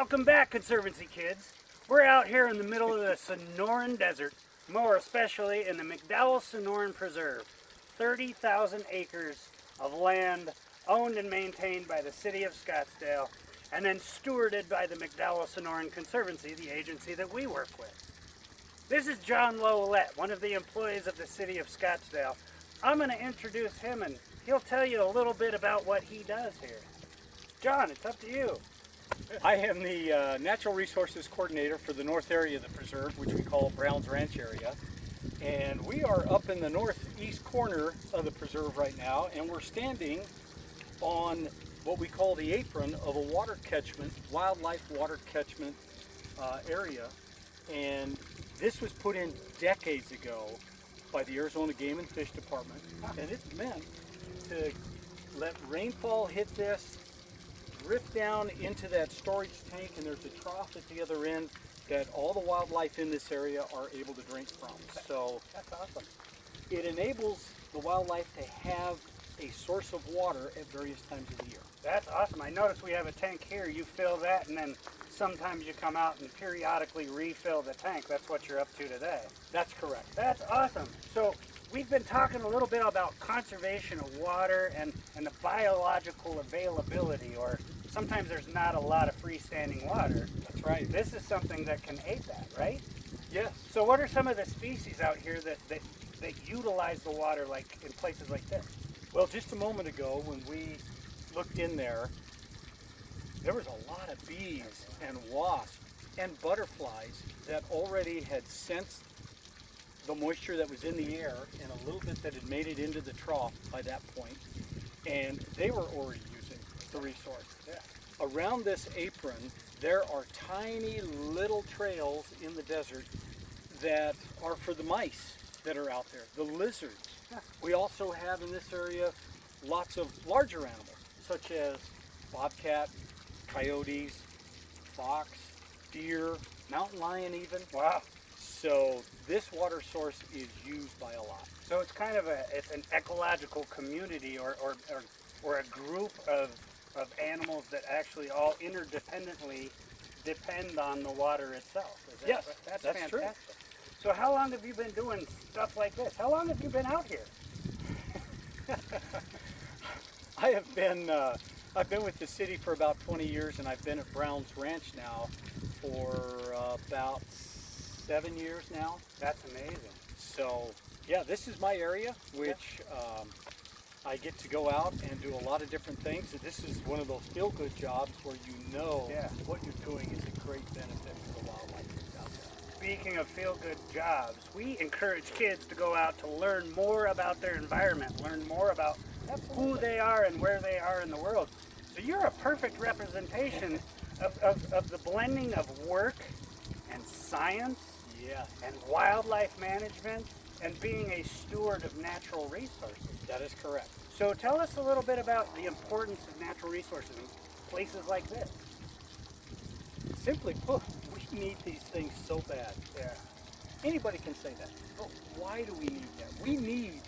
Welcome back, Conservancy kids. We're out here in the middle of the Sonoran Desert, more especially in the McDowell Sonoran Preserve. 30,000 acres of land owned and maintained by the city of Scottsdale, and then stewarded by the McDowell Sonoran Conservancy, the agency that we work with. This is John Lowellette, one of the employees of the city of Scottsdale. I'm going to introduce him, and he'll tell you a little bit about what he does here. John, it's up to you. I am the Natural Resources Coordinator for the north area of the preserve, which we call Brown's Ranch area. And we are up in the northeast corner of the preserve right now, and we're standing on what we call the apron of a water catchment, wildlife water catchment area. And this was put in decades ago by the Arizona Game and Fish Department, and it's meant to let rainfall hit this, drift down into that storage tank, and there's a trough at the other end that all the wildlife in this area are able to drink from. So That's awesome. it enables the wildlife to have a source of water at various times of the year. That's awesome. I notice we have a tank here. You fill that, and then sometimes you come out and periodically refill the tank. That's what you're up to today. That's correct. That's awesome. So we've been talking a little bit about conservation of water and the biological availability, or sometimes there's not a lot of freestanding water. That's right. This is something that can aid that, right? Yes. So what are some of the species out here that utilize the water like in places like this? Well, just a moment ago when we looked in there, there was a lot of bees and wasps and butterflies that already had sensed the moisture that was in the air and a little bit that had made it into the trough by that point, and they were already using the resource. Yeah. Around this apron, there are tiny little trails in the desert that are for the mice that are out there, the lizards. Yeah. We also have in this area lots of larger animals, such as bobcat, coyotes, fox, deer, mountain lion even. Wow. So this water source is used by a lot. So it's kind of it's an ecological community or a group of animals that actually all interdependently depend on the water itself. Is that Yes, right? that's fantastic. true. So how long have you been doing stuff like this? How long have you been out here? I've been with the city for about 20 years, and I've been at Brown's Ranch now for about 7 years now. That's amazing. So yeah, this is my area, which I get to go out and do a lot of different things. And this is one of those feel-good jobs where you know what you're doing is a great benefit for the wildlife that's out there. Speaking of feel-good jobs, we encourage kids to go out to learn more about their environment, learn more about who they are and where they are in the world. So you're a perfect representation of the blending of work and science Yeah, and wildlife management and being a steward of natural resources. that is correct. So tell us a little bit about the importance of natural resources in places like this. Simply put, we need these things so bad. Yeah. Anybody can say that. But why do we need that? We need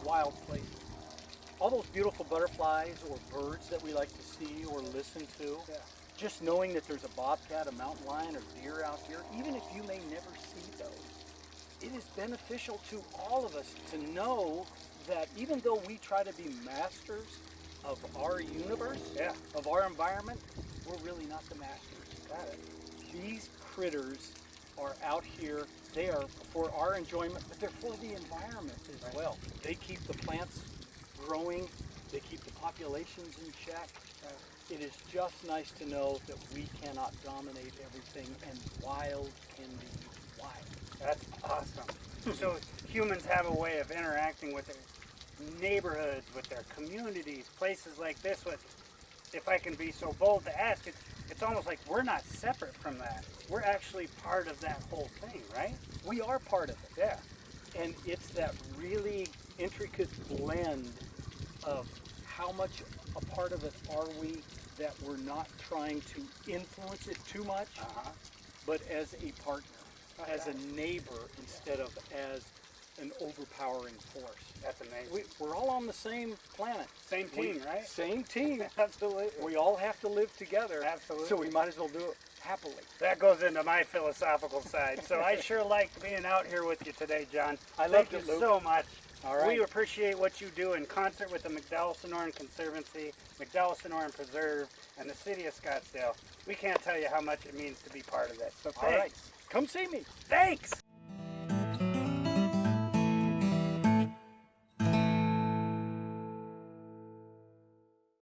wild places. All those beautiful butterflies or birds that we like to see or listen to. Yeah. Just knowing that there's a bobcat, a mountain lion, or deer out here, even if you may never see those, it is beneficial to all of us to know that even though we try to be masters of our universe, of our environment, we're really not the masters. Got it. These critters are out here. They are for our enjoyment, but they're for the environment as well. They keep the plants growing. They keep the populations in check. It is just nice to know that we cannot dominate everything, and wild can be wild. That's awesome. So humans have a way of interacting with their neighborhoods, with their communities, places like this. If I can be so bold to ask, it's almost like we're not separate from that. We're actually part of that whole thing, right? We are part of it. Yeah. And it's that really intricate blend of how much a part of it are we, that we're not trying to influence it too much, but as a partner, as a neighbor, instead of as an overpowering force. That's amazing. We're all on the same planet. Same team, right? Same team. Absolutely. We all have to live together. Absolutely. So we might as well do it happily. That goes into my philosophical side. So I sure liked being out here with you today, John. I Thank loved you it, Luke. so much. All right. We appreciate what you do in concert with the McDowell Sonoran Conservancy, McDowell Sonoran Preserve, and the city of Scottsdale. We can't tell you how much it means to be part of this. So All right. thanks. Come see me. Thanks.